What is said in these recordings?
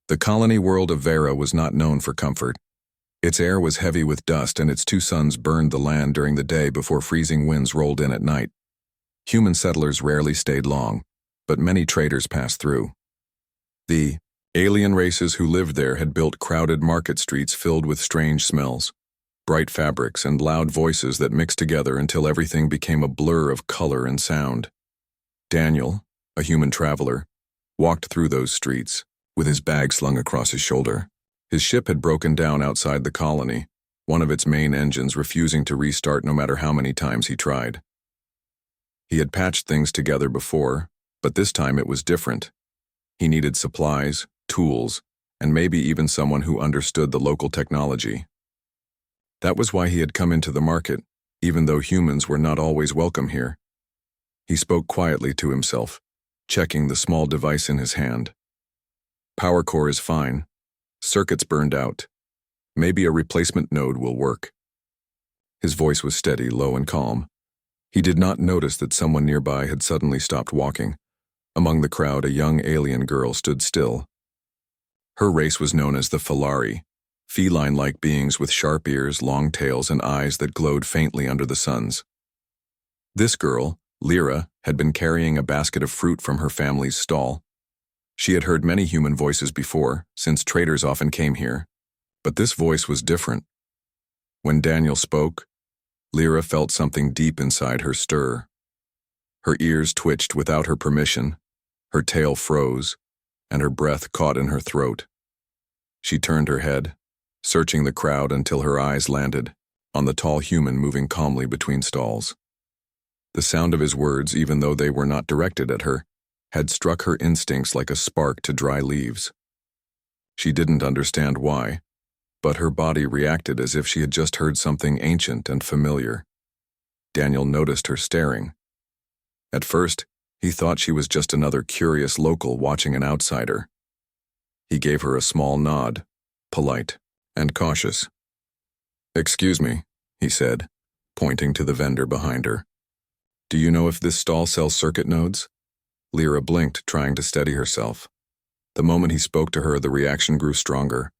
The colony world of Vera was not known for comfort. Its air was heavy with dust and its two suns burned the land during the day before freezing winds rolled in at night. Human settlers rarely stayed long, but many traders passed through. The alien races who lived there had built crowded market streets filled with strange smells, bright fabrics, and loud voices that mixed together until everything became a blur of color and sound. Daniel, a human traveler, walked through those streets, with his bag slung across his shoulder. His ship had broken down outside the colony, one of its main engines refusing to restart no matter how many times he tried. He had patched things together before, but this time it was different. He needed supplies, tools, and maybe even someone who understood the local technology. That was why he had come into the market, even though humans were not always welcome here. He spoke quietly to himself, checking the small device in his hand. Power core is fine. Circuits burned out. Maybe a replacement node will work. His voice was steady, low, and calm. He did not notice that someone nearby had suddenly stopped walking. Among the crowd, a young alien girl stood still. Her race was known as the Falari, feline-like beings with sharp ears, long tails, and eyes that glowed faintly under the suns. This girl, Lyra, had been carrying a basket of fruit from her family's stall. She had heard many human voices before, since traders often came here, but this voice was different. When Daniel spoke, Lyra felt something deep inside her stir. Her ears twitched without her permission, her tail froze, and her breath caught in her throat. She turned her head, searching the crowd until her eyes landed on the tall human moving calmly between stalls. The sound of his words, even though they were not directed at her, had struck her instincts like a spark to dry leaves. She didn't understand why, but her body reacted as if she had just heard something ancient and familiar. Daniel noticed her staring. At first, he thought she was just another curious local watching an outsider. He gave her a small nod, polite and cautious. "Excuse me," he said, pointing to the vendor behind her. "Do you know if this stall sells circuit nodes?" Lyra blinked, trying to steady herself. The moment he spoke to her, the reaction grew stronger.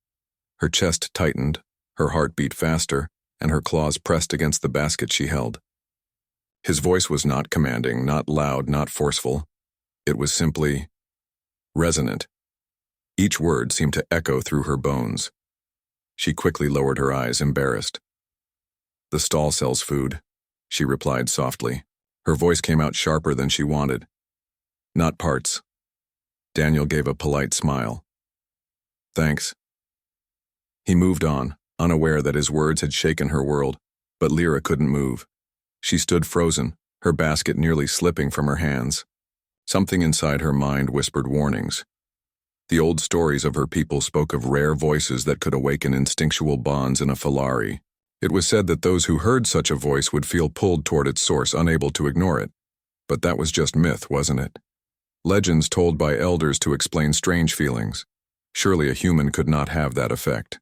Her chest tightened, her heart beat faster, and her claws pressed against the basket she held. His voice was not commanding, not loud, not forceful. It was simply resonant. Each word seemed to echo through her bones. She quickly lowered her eyes, embarrassed. "The stall sells food," she replied softly. Her voice came out sharper than she wanted. "Not parts." Daniel gave a polite smile. "Thanks." He moved on, unaware that his words had shaken her world, but Lyra couldn't move. She stood frozen, her basket nearly slipping from her hands. Something inside her mind whispered warnings. The old stories of her people spoke of rare voices that could awaken instinctual bonds in a Falari. It was said that those who heard such a voice would feel pulled toward its source, unable to ignore it. But that was just myth, wasn't it? Legends told by elders to explain strange feelings. Surely a human could not have that effect.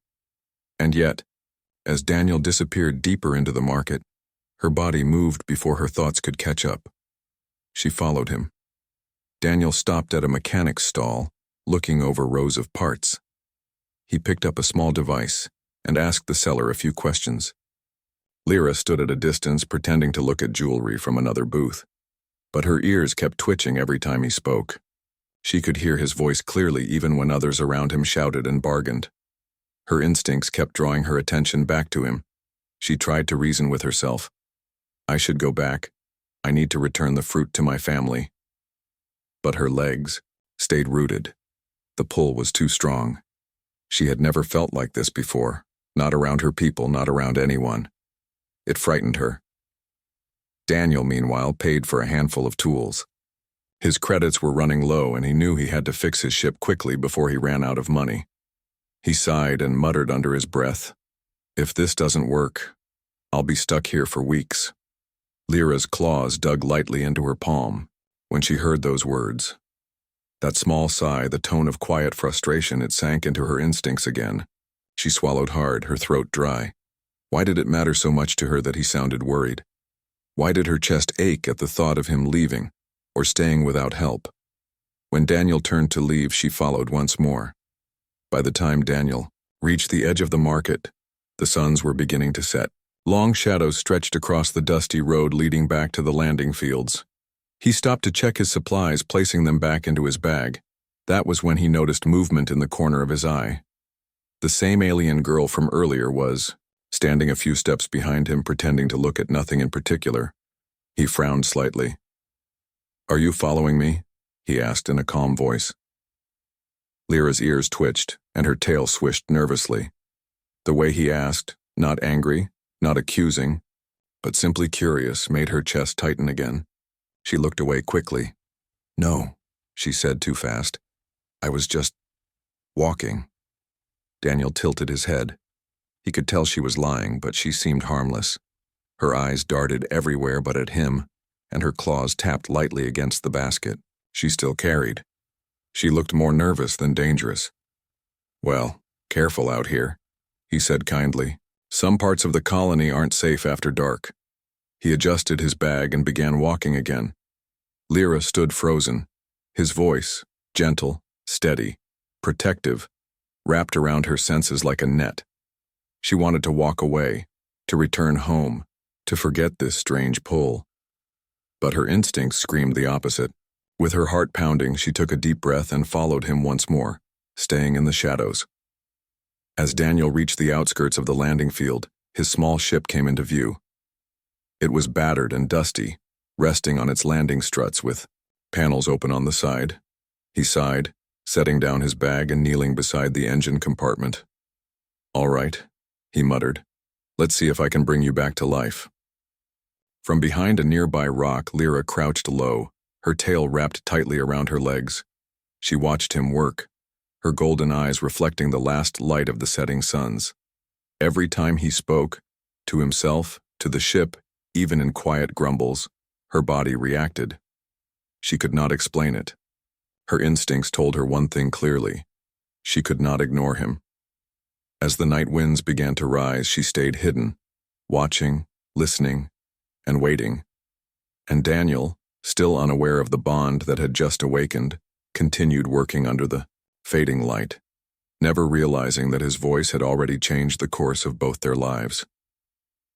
And yet, as Daniel disappeared deeper into the market, her body moved before her thoughts could catch up. She followed him. Daniel stopped at a mechanic's stall, looking over rows of parts. He picked up a small device and asked the seller a few questions. Lyra stood at a distance, pretending to look at jewelry from another booth. But her ears kept twitching every time he spoke. She could hear his voice clearly even when others around him shouted and bargained. Her instincts kept drawing her attention back to him. She tried to reason with herself. "I should go back. I need to return the fruit to my family." But her legs stayed rooted. The pull was too strong. She had never felt like this before, not around her people, not around anyone. It frightened her. Daniel, meanwhile, paid for a handful of tools. His credits were running low and he knew he had to fix his ship quickly before he ran out of money. He sighed and muttered under his breath, "If this doesn't work, I'll be stuck here for weeks." Lyra's claws dug lightly into her palm when she heard those words. That small sigh, the tone of quiet frustration, it sank into her instincts again. She swallowed hard, her throat dry. Why did it matter so much to her that he sounded worried? Why did her chest ache at the thought of him leaving, or staying without help? When Daniel turned to leave, she followed once more. By the time Daniel reached the edge of the market, the suns were beginning to set. Long shadows stretched across the dusty road leading back to the landing fields. He stopped to check his supplies, placing them back into his bag. That was when he noticed movement in the corner of his eye. The same alien girl from earlier was standing a few steps behind him, pretending to look at nothing in particular. He frowned slightly. "Are you following me?" he asked in a calm voice. Lyra's ears twitched, and her tail swished nervously. The way he asked, not angry, not accusing, but simply curious, made her chest tighten again. She looked away quickly. "No," she said too fast. "I was just walking." Daniel tilted his head. He could tell she was lying, but she seemed harmless. Her eyes darted everywhere but at him, and her claws tapped lightly against the basket she still carried. She looked more nervous than dangerous. "Well, careful out here," he said kindly. "Some parts of the colony aren't safe after dark." He adjusted his bag and began walking again. Lyra stood frozen, his voice, gentle, steady, protective, wrapped around her senses like a net. She wanted to walk away, to return home, to forget this strange pull. But her instincts screamed the opposite. With her heart pounding, she took a deep breath and followed him once more, staying in the shadows. As Daniel reached the outskirts of the landing field, his small ship came into view. It was battered and dusty, resting on its landing struts with panels open on the side. He sighed, setting down his bag and kneeling beside the engine compartment. "All right," he muttered. "Let's see if I can bring you back to life." From behind a nearby rock, Lyra crouched low, her tail wrapped tightly around her legs. She watched him work, her golden eyes reflecting the last light of the setting suns. Every time he spoke, to himself, to the ship, even in quiet grumbles, her body reacted. She could not explain it. Her instincts told her one thing clearly: she could not ignore him. As the night winds began to rise, she stayed hidden, watching, listening, and waiting. And Daniel, still unaware of the bond that had just awakened, continued working under the fading light, never realizing that his voice had already changed the course of both their lives.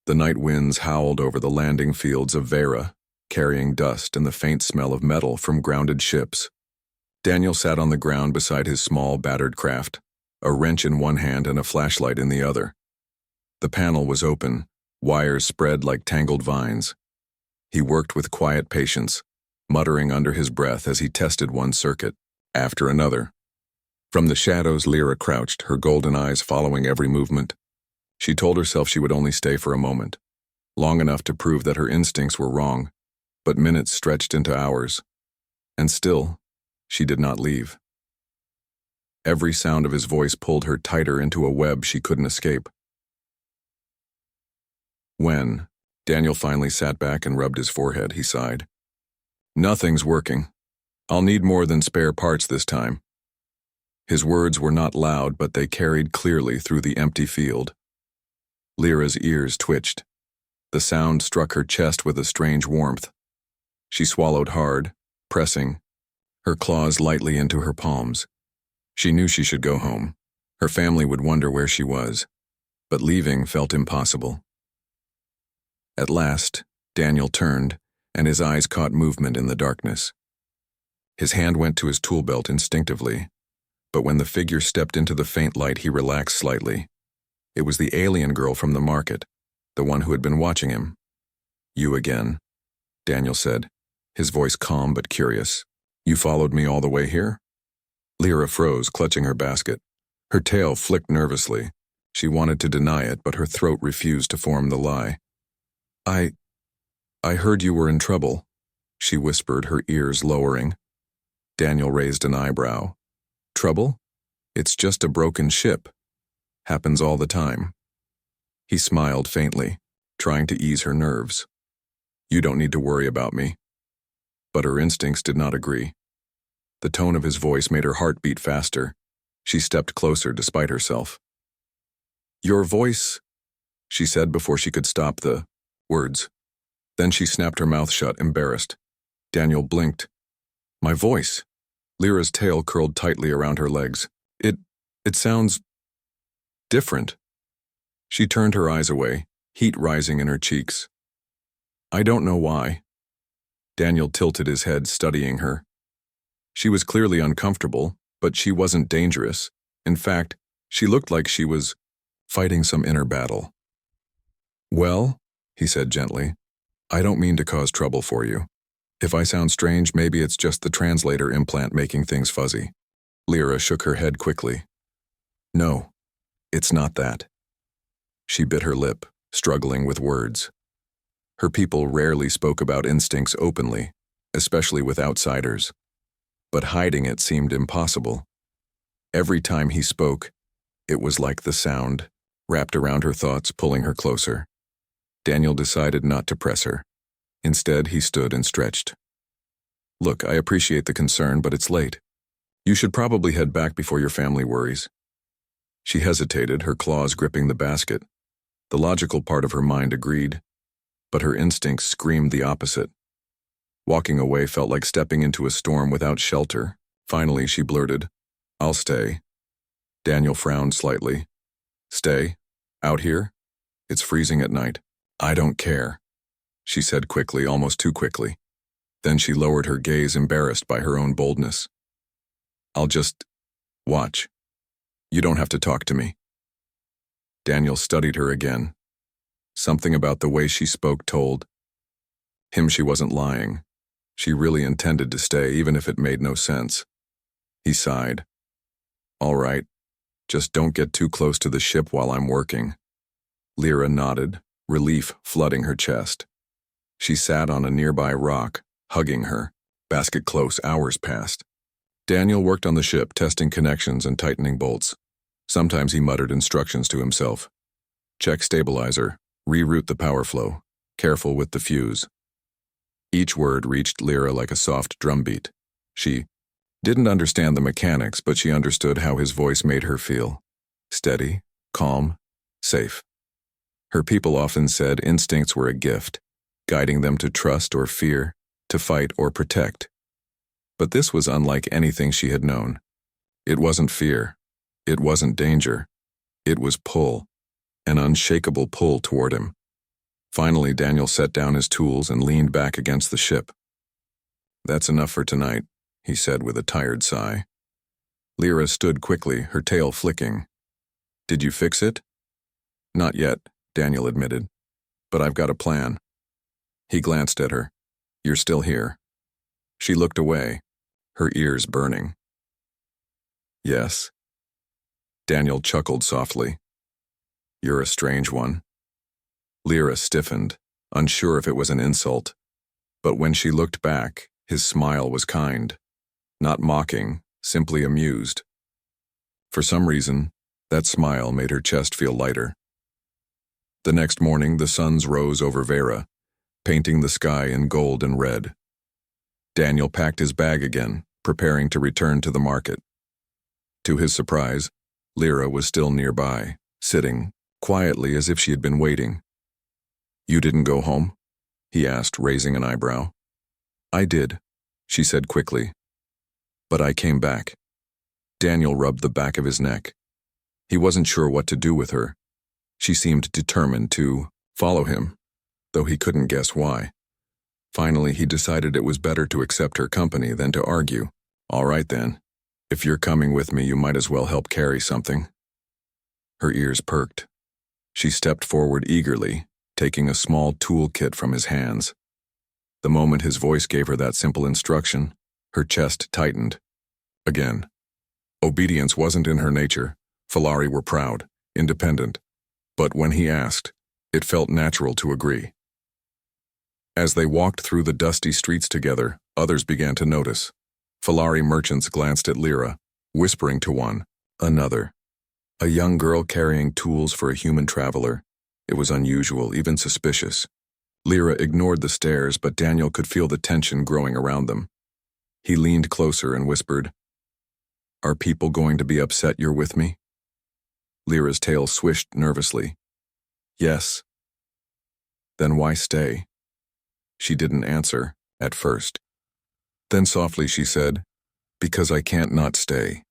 The night winds howled over the landing fields of Vera, carrying dust and the faint smell of metal from grounded ships. Daniel sat on the ground beside his small, battered craft, a wrench in one hand and a flashlight in the other. The panel was open, wires spread like tangled vines. He worked with quiet patience, muttering under his breath as he tested one circuit after another. From the shadows, Lyra crouched, her golden eyes following every movement. She told herself she would only stay for a moment, long enough to prove that her instincts were wrong, but minutes stretched into hours, and still, she did not leave. Every sound of his voice pulled her tighter into a web she couldn't escape. When Daniel finally sat back and rubbed his forehead, he sighed. "Nothing's working. I'll need more than spare parts this time." His words were not loud, but they carried clearly through the empty field. Lyra's ears twitched. The sound struck her chest with a strange warmth. She swallowed hard, pressing, her claws lightly into her palms. She knew she should go home. Her family would wonder where she was, but leaving felt impossible. At last, Daniel turned, and his eyes caught movement in the darkness. His hand went to his tool belt instinctively, but when the figure stepped into the faint light, he relaxed slightly. It was the alien girl from the market, the one who had been watching him. "You again," Daniel said, his voice calm but curious. "You followed me all the way here?" Lyra froze, clutching her basket. Her tail flicked nervously. She wanted to deny it, but her throat refused to form the lie. I heard you were in trouble," she whispered, her ears lowering. Daniel raised an eyebrow. "Trouble? It's just a broken ship. Happens all the time." He smiled faintly, trying to ease her nerves. "You don't need to worry about me." But her instincts did not agree. The tone of his voice made her heart beat faster. She stepped closer despite herself. "Your voice," she said before she could stop the words. Then she snapped her mouth shut, embarrassed. Daniel blinked. "My voice." Lyra's tail curled tightly around her legs. It sounds different. She turned her eyes away, heat rising in her cheeks. I don't know why. Daniel tilted his head, studying her. She was clearly uncomfortable, but she wasn't dangerous. In fact, she looked like she was fighting some inner battle. Well, he said gently, I don't mean to cause trouble for you. If I sound strange, maybe it's just the translator implant making things fuzzy. Lyra shook her head quickly. No, it's not that. She bit her lip, struggling with words. Her people rarely spoke about instincts openly, especially with outsiders. But hiding it seemed impossible. Every time he spoke, it was like the sound, wrapped around her thoughts, pulling her closer. Daniel decided not to press her. Instead, he stood and stretched. Look, I appreciate the concern, but it's late. You should probably head back before your family worries. She hesitated, her claws gripping the basket. The logical part of her mind agreed, but her instincts screamed the opposite. Walking away felt like stepping into a storm without shelter. Finally, she blurted, I'll stay. Daniel frowned slightly. Stay? Out here? It's freezing at night. I don't care, she said quickly, almost too quickly. Then she lowered her gaze, embarrassed by her own boldness. I'll just watch. You don't have to talk to me. Daniel studied her again. Something about the way she spoke told him she wasn't lying. She really intended to stay, even if it made no sense. He sighed. All right, just don't get too close to the ship while I'm working. Lyra nodded, relief flooding her chest. She sat on a nearby rock, hugging her, basket close. Hours passed. Daniel worked on the ship, testing connections and tightening bolts. Sometimes he muttered instructions to himself. Check stabilizer, reroute the power flow, careful with the fuse. Each word reached Lyra like a soft drumbeat. She didn't understand the mechanics, but she understood how his voice made her feel. Steady, calm, safe. Her people often said instincts were a gift, guiding them to trust or fear, to fight or protect. But this was unlike anything she had known. It wasn't fear. It wasn't danger. It was pull, an unshakable pull toward him. Finally, Daniel set down his tools and leaned back against the ship. That's enough for tonight, he said with a tired sigh. Lyra stood quickly, her tail flicking. Did you fix it? Not yet, Daniel admitted, but I've got a plan. He glanced at her. You're still here. She looked away, her ears burning. Yes. Daniel chuckled softly. You're a strange one. Lyra stiffened, unsure if it was an insult. But when she looked back, his smile was kind. Not mocking, simply amused. For some reason, that smile made her chest feel lighter. The next morning, the suns rose over Vera, painting the sky in gold and red. Daniel packed his bag again, preparing to return to the market. To his surprise, Lyra was still nearby, sitting, quietly as if she had been waiting. You didn't go home? He asked, raising an eyebrow. I did, she said quickly. But I came back. Daniel rubbed the back of his neck. He wasn't sure what to do with her. She seemed determined to follow him, though he couldn't guess why. Finally, he decided it was better to accept her company than to argue. All right then. If you're coming with me, you might as well help carry something. Her ears perked. She stepped forward eagerly, taking a small toolkit from his hands. The moment his voice gave her that simple instruction, her chest tightened. Again. Obedience wasn't in her nature. Falari were proud, independent. But when he asked, it felt natural to agree. As they walked through the dusty streets together, others began to notice. Falari merchants glanced at Lyra, whispering to one another. A young girl carrying tools for a human traveler. It was unusual, even suspicious. Lyra ignored the stares, but Daniel could feel the tension growing around them. He leaned closer and whispered, Are people going to be upset you're with me? Lyra's tail swished nervously. Yes. Then why stay? She didn't answer, at first. Then softly she said, Because I can't not stay.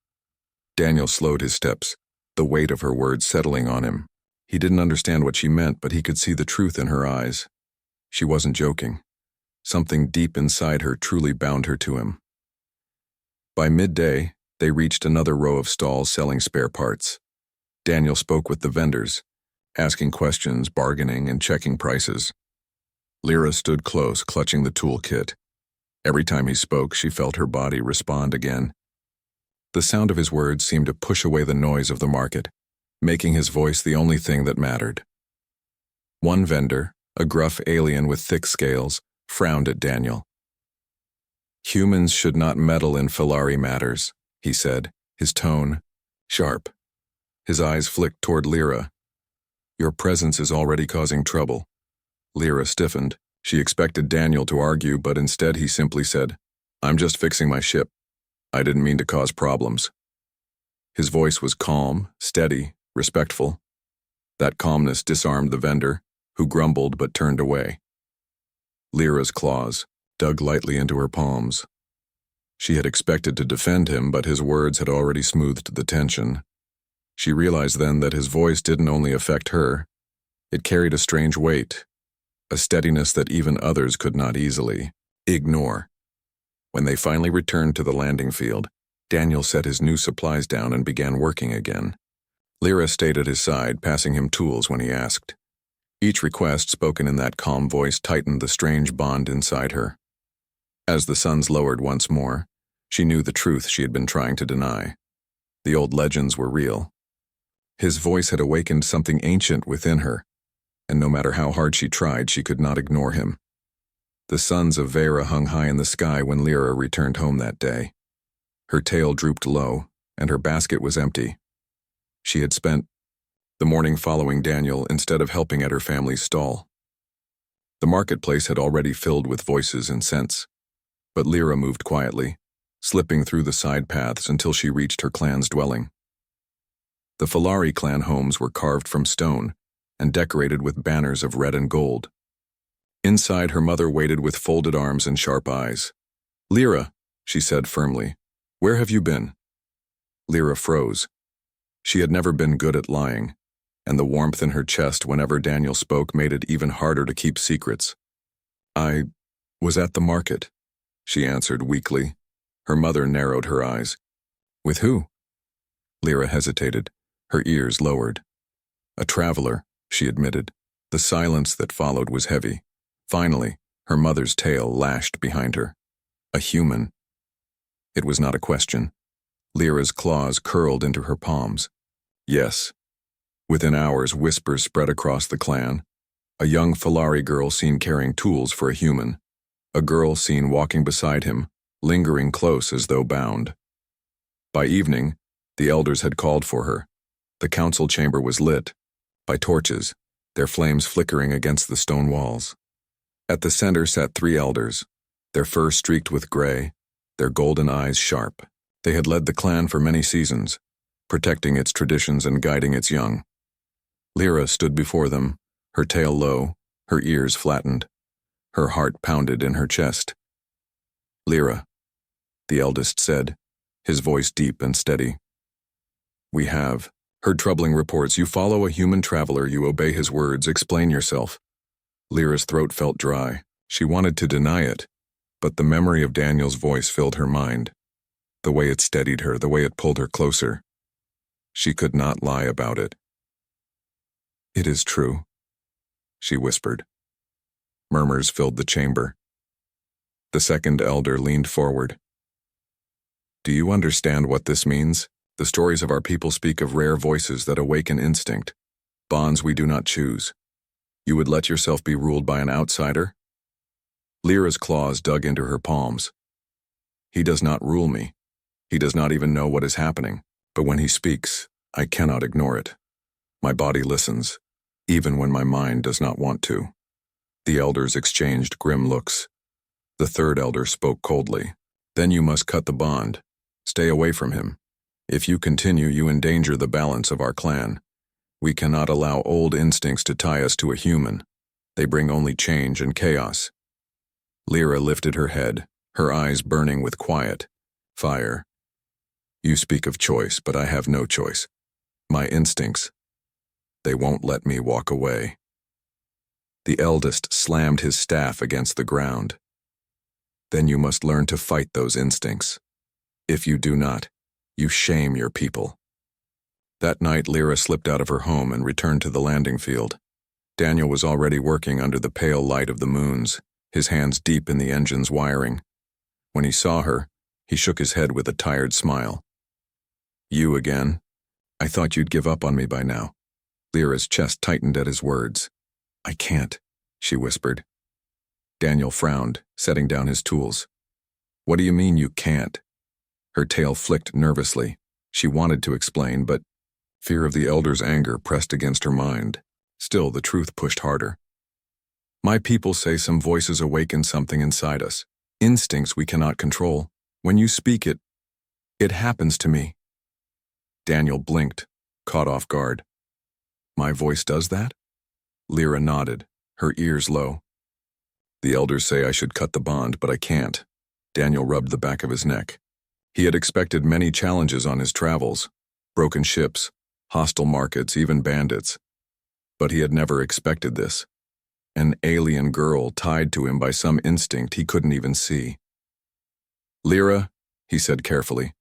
Daniel slowed his steps, the weight of her words settling on him. He didn't understand what she meant, but he could see the truth in her eyes. She wasn't joking. Something deep inside her truly bound her to him. By midday, they reached another row of stalls selling spare parts. Daniel spoke with the vendors, asking questions, bargaining, and checking prices. Lyra stood close, clutching the toolkit. Every time he spoke, she felt her body respond again. The sound of his words seemed to push away the noise of the market, making his voice the only thing that mattered. One vendor, a gruff alien with thick scales, frowned at Daniel. "Humans should not meddle in Filari matters," he said, his tone sharp. His eyes flicked toward Lyra. "Your presence is already causing trouble." Lyra stiffened. She expected Daniel to argue, but instead he simply said, "I'm just fixing my ship. I didn't mean to cause problems." His voice was calm, steady, respectful. That calmness disarmed the vendor, who grumbled but turned away. Lyra's claws dug lightly into her palms. She had expected to defend him, but his words had already smoothed the tension. She realized then that his voice didn't only affect her. It carried a strange weight, a steadiness that even others could not easily ignore. When they finally returned to the landing field, Daniel set his new supplies down and began working again. Lyra stayed at his side, passing him tools when he asked. Each request spoken in that calm voice tightened the strange bond inside her. As the suns lowered once more, she knew the truth she had been trying to deny. The old legends were real. His voice had awakened something ancient within her, and no matter how hard she tried, she could not ignore him. The suns of Vera hung high in the sky when Lyra returned home that day. Her tail drooped low, and her basket was empty. She had spent the morning following Daniel instead of helping at her family's stall. The marketplace had already filled with voices and scents, but Lyra moved quietly, slipping through the side paths until she reached her clan's dwelling. The Filari clan homes were carved from stone and decorated with banners of red and gold. Inside, her mother waited with folded arms and sharp eyes. "Lyra," she said firmly, "where have you been?" Lyra froze. She had never been good at lying, and the warmth in her chest whenever Daniel spoke made it even harder to keep secrets. "I was at the market," she answered weakly. Her mother narrowed her eyes. "With who?" Lyra hesitated, her ears lowered. "A traveler," she admitted. The silence that followed was heavy. Finally, her mother's tail lashed behind her. "A human." It was not a question. Lyra's claws curled into her palms. "Yes." Within hours, whispers spread across the clan. A young Filari girl seen carrying tools for a human. A girl seen walking beside him, lingering close as though bound. By evening, the elders had called for her. The council chamber was lit by torches, their flames flickering against the stone walls. At the center sat 3 elders, their fur streaked with gray, their golden eyes sharp. They had led the clan for many seasons, protecting its traditions and guiding its young. Lyra stood before them, her tail low, her ears flattened. Her heart pounded in her chest. "Lyra," the eldest said, his voice deep and steady. "We have heard troubling reports. You follow a human traveler, you obey his words, explain yourself." Lyra's throat felt dry. She wanted to deny it, but the memory of Daniel's voice filled her mind. The way it steadied her, the way it pulled her closer. She could not lie about it. "It is true," she whispered. Murmurs filled the chamber. The second elder leaned forward. "Do you understand what this means? The stories of our people speak of rare voices that awaken instinct, bonds we do not choose. You would let yourself be ruled by an outsider?" Lyra's claws dug into her palms. "He does not rule me. He does not even know what is happening. But when he speaks, I cannot ignore it. My body listens, even when my mind does not want to." The elders exchanged grim looks. The third elder spoke coldly. "Then you must cut the bond. Stay away from him. If you continue, you endanger the balance of our clan. We cannot allow old instincts to tie us to a human. They bring only change and chaos." Lyra lifted her head, her eyes burning with quiet fire. You speak of choice, but I have no choice. My instincts, they won't let me walk away. The eldest slammed his staff against the ground. Then you must learn to fight those instincts. If you do not, you shame your people. That night, Lyra slipped out of her home and returned to the landing field. Daniel was already working under the pale light of the moons, his hands deep in the engine's wiring. When he saw her, he shook his head with a tired smile. You again? I thought you'd give up on me by now. Lyra's chest tightened at his words. I can't, she whispered. Daniel frowned, setting down his tools. What do you mean you can't? Her tail flicked nervously. She wanted to explain, but fear of the elder's anger pressed against her mind. Still, the truth pushed harder. My people say some voices awaken something inside us. Instincts we cannot control. When you speak it happens to me. Daniel blinked, caught off guard. My voice does that? Lyra nodded, her ears low. The elders say I should cut the bond, but I can't. Daniel rubbed the back of his neck. He had expected many challenges on his travels. Broken ships, hostile markets, even bandits. But he had never expected this. An alien girl tied to him by some instinct he couldn't even see. Lyra, he said carefully,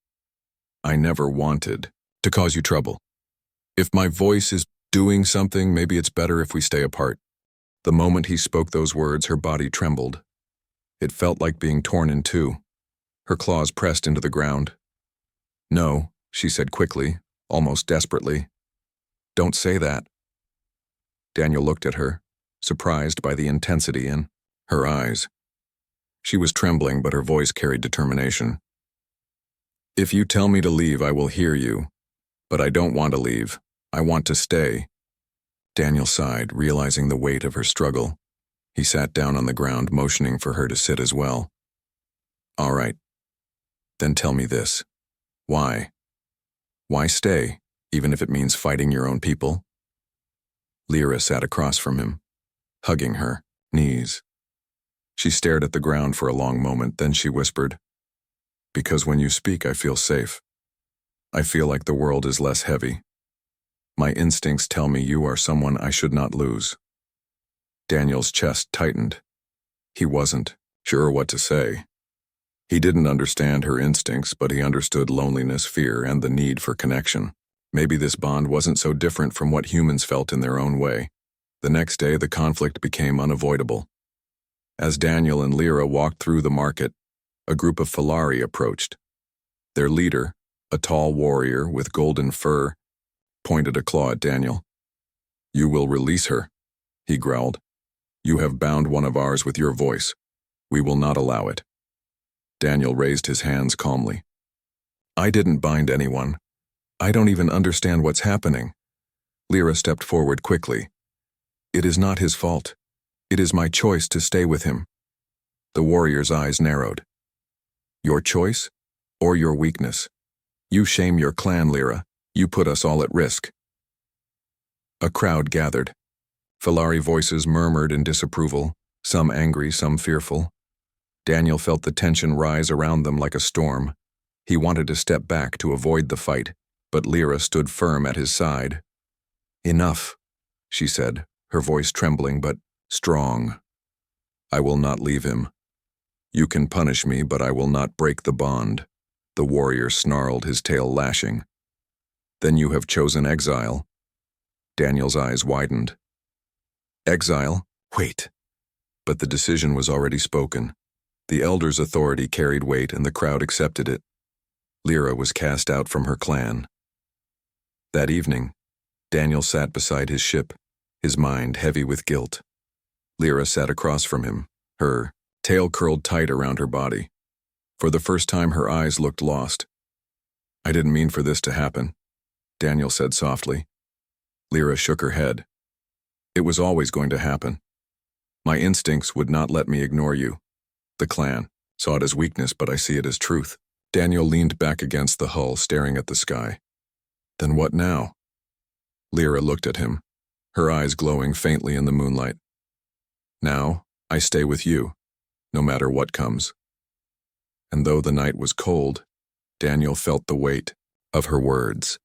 I never wanted to cause you trouble. If my voice is doing something, maybe it's better if we stay apart. The moment he spoke those words, her body trembled. It felt like being torn in two. Her claws pressed into the ground. No, she said quickly, almost desperately. Don't say that. Daniel looked at her, surprised by the intensity in her eyes. She was trembling, but her voice carried determination. If you tell me to leave, I will hear you. But I don't want to leave. I want to stay. Daniel sighed, realizing the weight of her struggle. He sat down on the ground, motioning for her to sit as well. All right. Then tell me this. Why? Why stay, even if it means fighting your own people? Lyra sat across from him, hugging her knees. She stared at the ground for a long moment, then she whispered, Because when you speak, I feel safe. I feel like the world is less heavy. My instincts tell me you are someone I should not lose. Daniel's chest tightened. He wasn't sure what to say. He didn't understand her instincts, but he understood loneliness, fear, and the need for connection. Maybe this bond wasn't so different from what humans felt in their own way. The next day, the conflict became unavoidable. As Daniel and Lyra walked through the market, a group of Falari approached. Their leader, a tall warrior with golden fur, pointed a claw at Daniel. You will release her, he growled. You have bound one of ours with your voice. We will not allow it. Daniel raised his hands calmly. I didn't bind anyone. I don't even understand what's happening. Lyra stepped forward quickly. It is not his fault. It is my choice to stay with him. The warrior's eyes narrowed. Your choice or your weakness? You shame your clan, Lyra. You put us all at risk. A crowd gathered. Falari voices murmured in disapproval, some angry, some fearful. Daniel felt the tension rise around them like a storm. He wanted to step back to avoid the fight, but Lyra stood firm at his side. Enough, she said, her voice trembling but strong. I will not leave him. You can punish me, but I will not break the bond. The warrior snarled, his tail lashing. Then you have chosen exile. Daniel's eyes widened. Exile? Wait. But the decision was already spoken. The elder's authority carried weight and the crowd accepted it. Lyra was cast out from her clan. That evening, Daniel sat beside his ship, his mind heavy with guilt. Lyra sat across from him, her tail curled tight around her body. For the first time, her eyes looked lost. I didn't mean for this to happen, Daniel said softly. Lyra shook her head. It was always going to happen. My instincts would not let me ignore you. The clan saw it as weakness, but I see it as truth. Daniel leaned back against the hull, staring at the sky. Then what now? Lyra looked at him, her eyes glowing faintly in the moonlight. Now, I stay with you, no matter what comes. And though the night was cold, Daniel felt the weight of her words.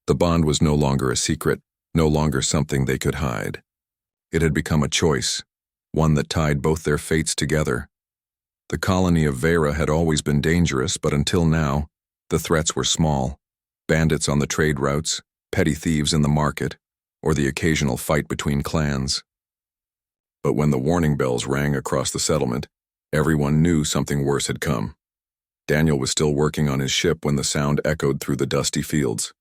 The bond was no longer a secret, no longer something they could hide. It had become a choice, one that tied both their fates together. The colony of Vera had always been dangerous, but until now, the threats were small. Bandits on the trade routes, petty thieves in the market, or the occasional fight between clans. But when the warning bells rang across the settlement, everyone knew something worse had come. Daniel was still working on his ship when the sound echoed through the dusty fields.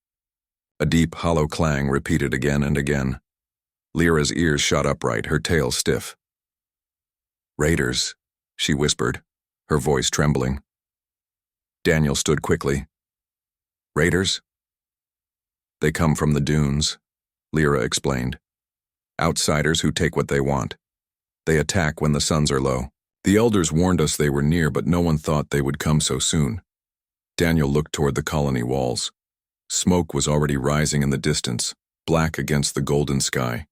A deep, hollow clang repeated again and again. Lyra's ears shot upright, her tail stiff. "Raiders," she whispered, her voice trembling. Daniel stood quickly. "Raiders?" "They come from the dunes," Lyra explained. "Outsiders who take what they want. They attack when the suns are low. The elders warned us they were near, but no one thought they would come so soon." Daniel looked toward the colony walls. Smoke was already rising in the distance, black against the golden sky.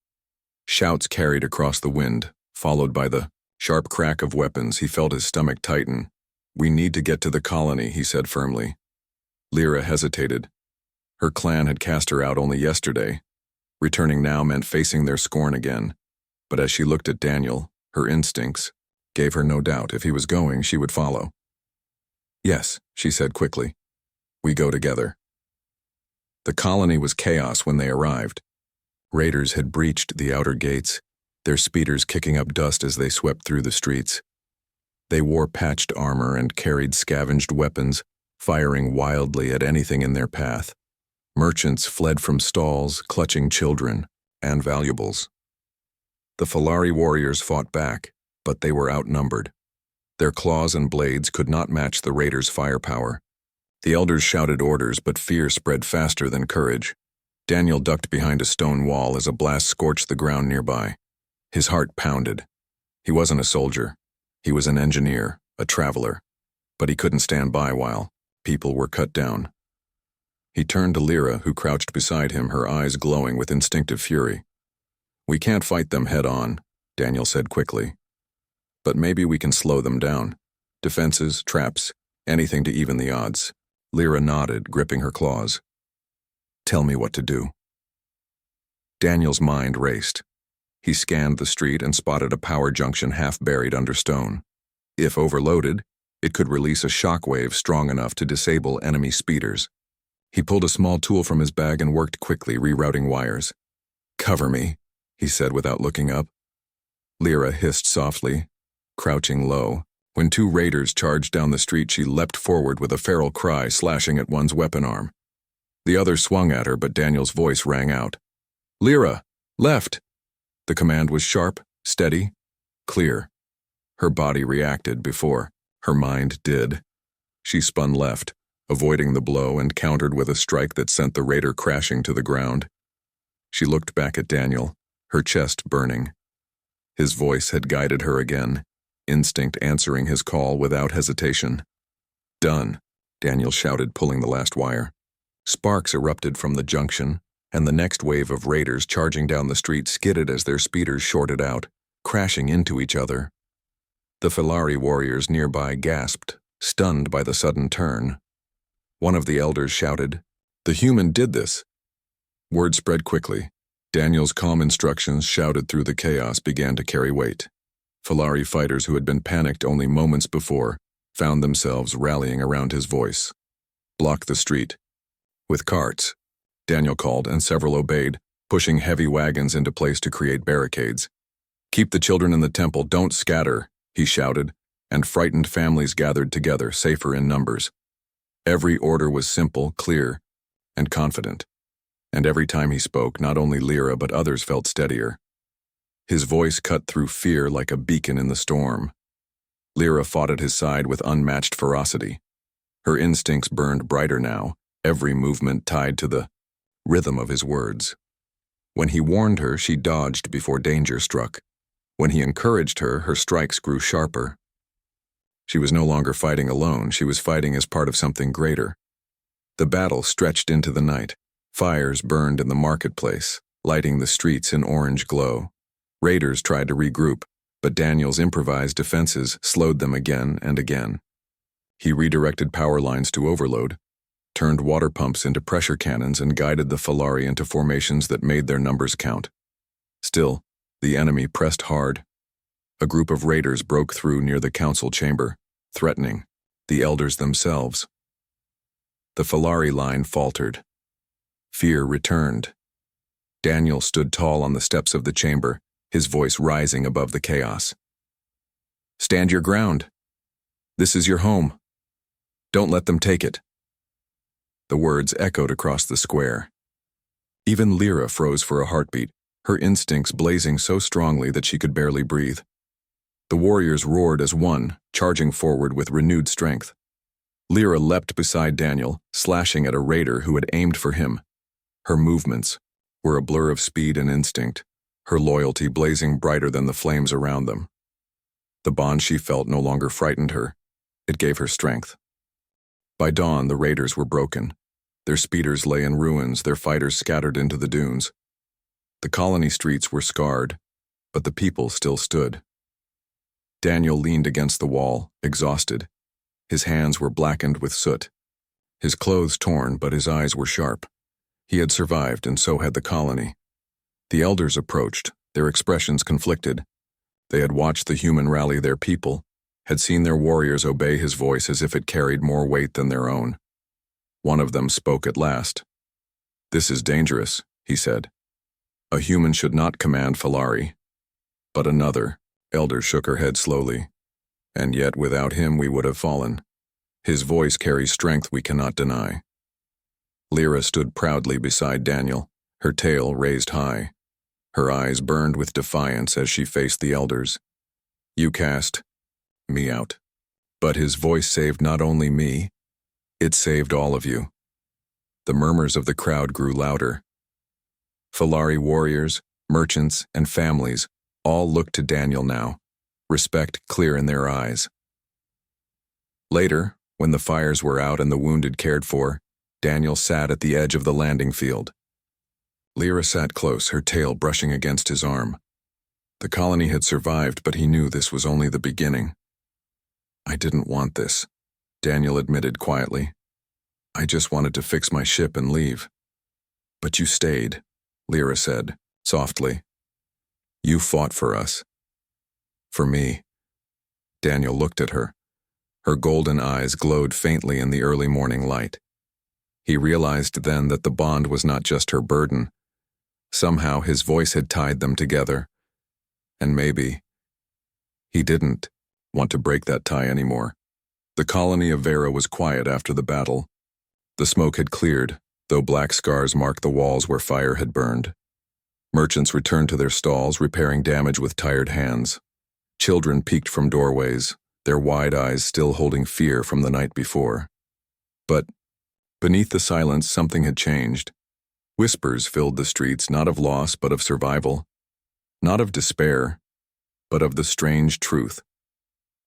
Shouts carried across the wind, followed by the sharp crack of weapons. He felt his stomach tighten. "We need to get to the colony," he said firmly. Lyra hesitated. Her clan had cast her out only yesterday. Returning now meant facing their scorn again. But as she looked at Daniel, her instincts gave her no doubt if he was going, she would follow. "Yes," she said quickly. "We go together." The colony was chaos when they arrived. Raiders had breached the outer gates, their speeders kicking up dust as they swept through the streets. They wore patched armor and carried scavenged weapons, firing wildly at anything in their path. Merchants fled from stalls, clutching children and valuables. The Falari warriors fought back, but they were outnumbered. Their claws and blades could not match the raiders' firepower. The elders shouted orders, but fear spread faster than courage. Daniel ducked behind a stone wall as a blast scorched the ground nearby. His heart pounded. He wasn't a soldier. He was an engineer, a traveler. But he couldn't stand by while people were cut down. He turned to Lyra, who crouched beside him, her eyes glowing with instinctive fury. "We can't fight them head on," Daniel said quickly. "But maybe we can slow them down. Defenses, traps, anything to even the odds." Lyra nodded, gripping her claws. "Tell me what to do." Daniel's mind raced. He scanned the street and spotted a power junction half buried under stone. If overloaded, it could release a shockwave strong enough to disable enemy speeders. He pulled a small tool from his bag and worked quickly, rerouting wires. "Cover me," he said without looking up. Lyra hissed softly, crouching low. When two raiders charged down the street, she leapt forward with a feral cry, slashing at one's weapon arm. The other swung at her, but Daniel's voice rang out. "Lyra, left!" The command was sharp, steady, clear. Her body reacted before her mind did. She spun left, avoiding the blow, and countered with a strike that sent the raider crashing to the ground. She looked back at Daniel, her chest burning. His voice had guided her again, instinct answering his call without hesitation. "Done," Daniel shouted, pulling the last wire. Sparks erupted from the junction, and the next wave of raiders charging down the street skidded as their speeders shorted out, crashing into each other. The Falari warriors nearby gasped, stunned by the sudden turn. One of the elders shouted, "The human did this!" Word spread quickly. Daniel's calm instructions, shouted through the chaos, began to carry weight. Falari fighters who had been panicked only moments before found themselves rallying around his voice. "Block the street." With carts, Daniel called, and several obeyed, pushing heavy wagons into place to create barricades. "Keep the children in the temple, don't scatter," he shouted, and frightened families gathered together, safer in numbers. Every order was simple, clear, and confident. And every time he spoke, not only Lyra but others felt steadier. His voice cut through fear like a beacon in the storm. Lyra fought at his side with unmatched ferocity. Her instincts burned brighter now, every movement tied to the rhythm of his words. When he warned her, she dodged before danger struck. When he encouraged her, her strikes grew sharper. She was no longer fighting alone, she was fighting as part of something greater. The battle stretched into the night. Fires burned in the marketplace, lighting the streets in orange glow. Raiders tried to regroup, but Daniel's improvised defenses slowed them again and again. He redirected power lines to overload, turned water pumps into pressure cannons, and guided the Falari into formations that made their numbers count. Still, the enemy pressed hard. A group of raiders broke through near the council chamber, threatening the elders themselves. The Falari line faltered. Fear returned. Daniel stood tall on the steps of the chamber, his voice rising above the chaos. "Stand your ground. This is your home. Don't let them take it." The words echoed across the square. Even Lyra froze for a heartbeat, her instincts blazing so strongly that she could barely breathe. The warriors roared as one, charging forward with renewed strength. Lyra leapt beside Daniel, slashing at a raider who had aimed for him. Her movements were a blur of speed and instinct, her loyalty blazing brighter than the flames around them. The bond she felt no longer frightened her. It gave her strength. By dawn, the raiders were broken. Their speeders lay in ruins, their fighters scattered into the dunes. The colony streets were scarred, but the people still stood. Daniel leaned against the wall, exhausted. His hands were blackened with soot. His clothes torn, but his eyes were sharp. He had survived, and so had the colony. The elders approached, their expressions conflicted. They had watched the human rally their people, had seen their warriors obey his voice as if it carried more weight than their own. One of them spoke at last. "This is dangerous," he said. "A human should not command Falari." But another, elder, shook her head slowly. "And yet without him we would have fallen. His voice carries strength we cannot deny." Lyra stood proudly beside Daniel, her tail raised high. Her eyes burned with defiance as she faced the elders. "You cast me out. But his voice saved not only me, it saved all of you." The murmurs of the crowd grew louder. Falari warriors, merchants, and families all looked to Daniel now, respect clear in their eyes. Later, when the fires were out and the wounded cared for, Daniel sat at the edge of the landing field. Lyra sat close, her tail brushing against his arm. The colony had survived, but he knew this was only the beginning. "I didn't want this," Daniel admitted quietly. "I just wanted to fix my ship and leave." "But you stayed," Lyra said, softly. "You fought for us." "For me." Daniel looked at her. Her golden eyes glowed faintly in the early morning light. He realized then that the bond was not just her burden. Somehow his voice had tied them together. And maybe he didn't want to break that tie anymore. The colony of Vera was quiet after the battle. The smoke had cleared, though black scars marked the walls where fire had burned. Merchants returned to their stalls, repairing damage with tired hands. Children peeked from doorways, their wide eyes still holding fear from the night before. But beneath the silence, something had changed. Whispers filled the streets, not of loss, but of survival. Not of despair, but of the strange truth.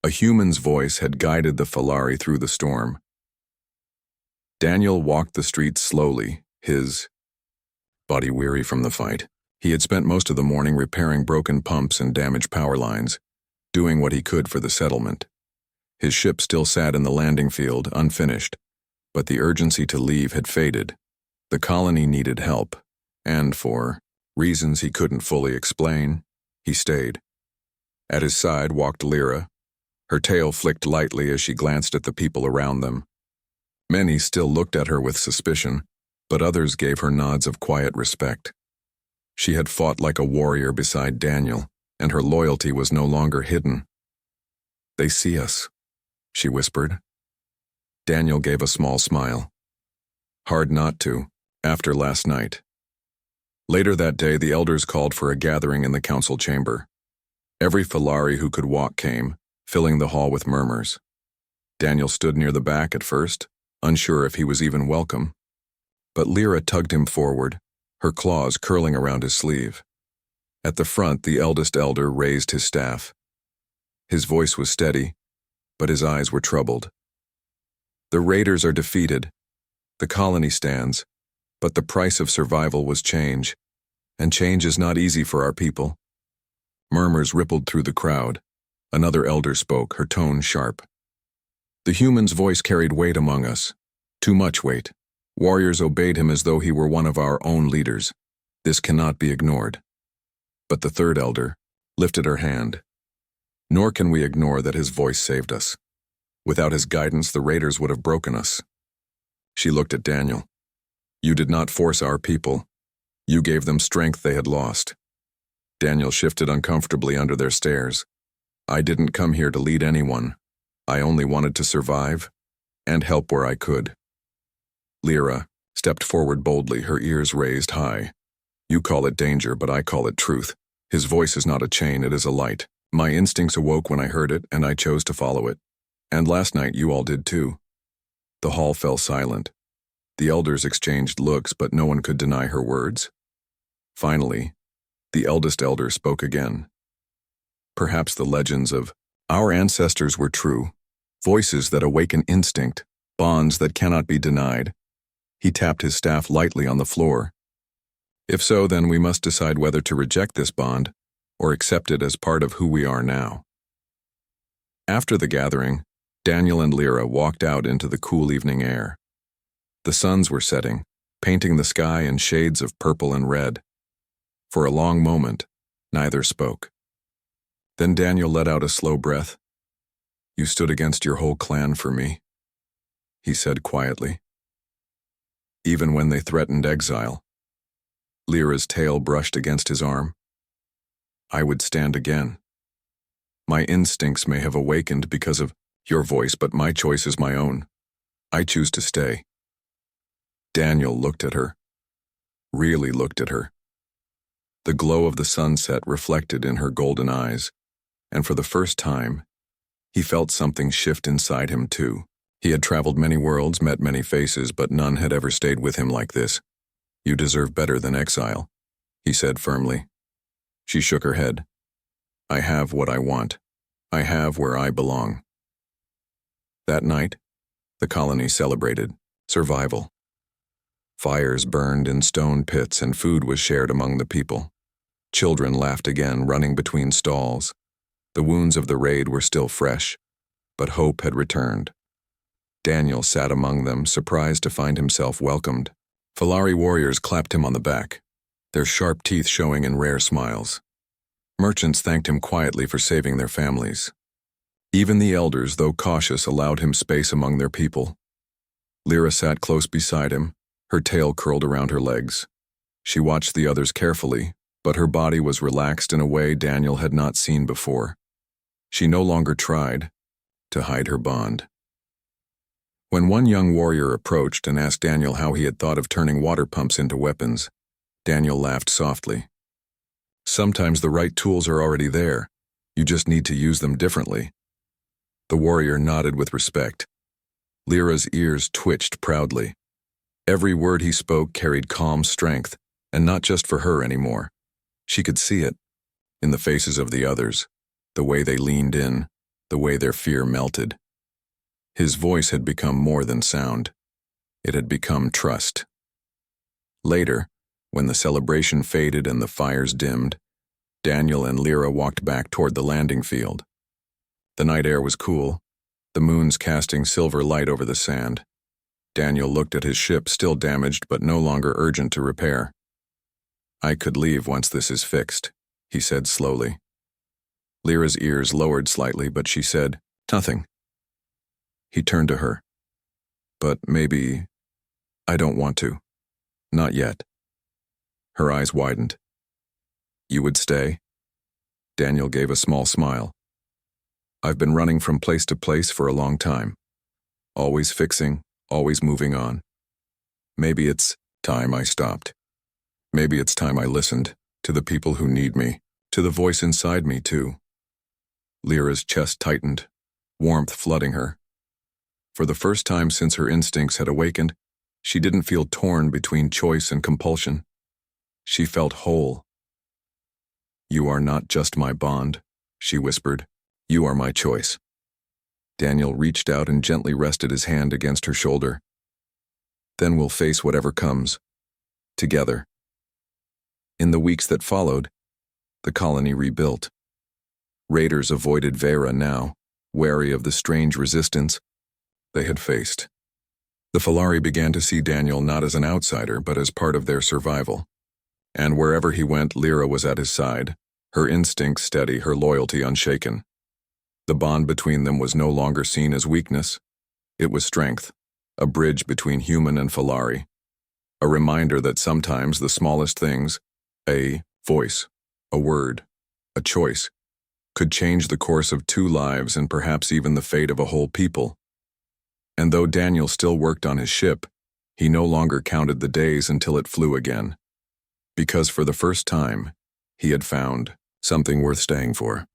A human's voice had guided the Falari through the storm. Daniel walked the streets slowly, his body weary from the fight. He had spent most of the morning repairing broken pumps and damaged power lines, doing what he could for the settlement. His ship still sat in the landing field, unfinished, but the urgency to leave had faded. The colony needed help, and for reasons he couldn't fully explain, he stayed. At his side walked Lyra. Her tail flicked lightly as she glanced at the people around them. Many still looked at her with suspicion, but others gave her nods of quiet respect. She had fought like a warrior beside Daniel, and her loyalty was no longer hidden. "They see us," she whispered. Daniel gave a small smile. Hard not to, after last night. Later that day, the elders called for a gathering in the council chamber. Every Falari who could walk came, filling the hall with murmurs. Daniel stood near the back at first, unsure if he was even welcome. But Lyra tugged him forward, her claws curling around his sleeve. At the front, the eldest elder raised his staff. His voice was steady, but his eyes were troubled. "The raiders are defeated. The colony stands, but the price of survival was change, and change is not easy for our people." Murmurs rippled through the crowd. Another elder spoke, her tone sharp. The human's voice carried weight among us. Too much weight. Warriors obeyed him as though he were one of our own leaders. This cannot be ignored. But the third elder lifted her hand. Nor can we ignore that his voice saved us. Without his guidance, the raiders would have broken us. She looked at Daniel. You did not force our people. You gave them strength they had lost. Daniel shifted uncomfortably under their stares. I didn't come here to lead anyone. I only wanted to survive and help where I could. Lyra stepped forward boldly, her ears raised high. You call it danger, but I call it truth. His voice is not a chain, it is a light. My instincts awoke when I heard it, and I chose to follow it. And last night you all did too. The hall fell silent. The elders exchanged looks, but no one could deny her words. Finally, the eldest elder spoke again. Perhaps the legends of our ancestors were true, voices that awaken instinct, bonds that cannot be denied. He tapped his staff lightly on the floor. If so, then we must decide whether to reject this bond or accept it as part of who we are now. After the gathering, Daniel and Lyra walked out into the cool evening air. The suns were setting, painting the sky in shades of purple and red. For a long moment, neither spoke. Then Daniel let out a slow breath. You stood against your whole clan for me, he said quietly. Even when they threatened exile. Lyra's tail brushed against his arm. I would stand again. My instincts may have awakened because of your voice, but my choice is my own. I choose to stay. Daniel looked at her. Really looked at her. The glow of the sunset reflected in her golden eyes, and for the first time, he felt something shift inside him too. He had traveled many worlds, met many faces, but none had ever stayed with him like this. You deserve better than exile, he said firmly. She shook her head. I have what I want. I have where I belong. That night, the colony celebrated survival. Fires burned in stone pits and food was shared among the people. Children laughed again, running between stalls. The wounds of the raid were still fresh, but hope had returned. Daniel sat among them, surprised to find himself welcomed. Falari warriors clapped him on the back, their sharp teeth showing in rare smiles. Merchants thanked him quietly for saving their families. Even the elders, though cautious, allowed him space among their people. Lyra sat close beside him, her tail curled around her legs. She watched the others carefully, but her body was relaxed in a way Daniel had not seen before. She no longer tried to hide her bond. When one young warrior approached and asked Daniel how he had thought of turning water pumps into weapons, Daniel laughed softly. Sometimes the right tools are already there. You just need to use them differently. The warrior nodded with respect. Lyra's ears twitched proudly. Every word he spoke carried calm strength, and not just for her anymore. She could see it in the faces of the others, the way they leaned in, the way their fear melted. His voice had become more than sound. It had become trust. Later, when the celebration faded and the fires dimmed, Daniel and Lyra walked back toward the landing field. The night air was cool, the moons casting silver light over the sand. Daniel looked at his ship, still damaged but no longer urgent to repair. I could leave once this is fixed, he said slowly. Lyra's ears lowered slightly, but she said, nothing. He turned to her. But maybe I don't want to. Not yet. Her eyes widened. You would stay? Daniel gave a small smile. I've been running from place to place for a long time. Always fixing, always moving on. Maybe it's time I stopped. Maybe it's time I listened to the people who need me, to the voice inside me too. Lyra's chest tightened, warmth flooding her. For the first time since her instincts had awakened, she didn't feel torn between choice and compulsion. She felt whole. You are not just my bond, she whispered. You are my choice. Daniel reached out and gently rested his hand against her shoulder. Then we'll face whatever comes. Together. In the weeks that followed, the colony rebuilt. Raiders avoided Vera now, wary of the strange resistance, they had faced. The Falari began to see Daniel not as an outsider, but as part of their survival. And wherever he went, Lyra was at his side, her instincts steady, her loyalty unshaken. The bond between them was no longer seen as weakness. It was strength, a bridge between human and Falari. A reminder that sometimes the smallest things, a voice, a word, a choice, could change the course of two lives and perhaps even the fate of a whole people. And though Daniel still worked on his ship, he no longer counted the days until it flew again. Because for the first time, he had found something worth staying for.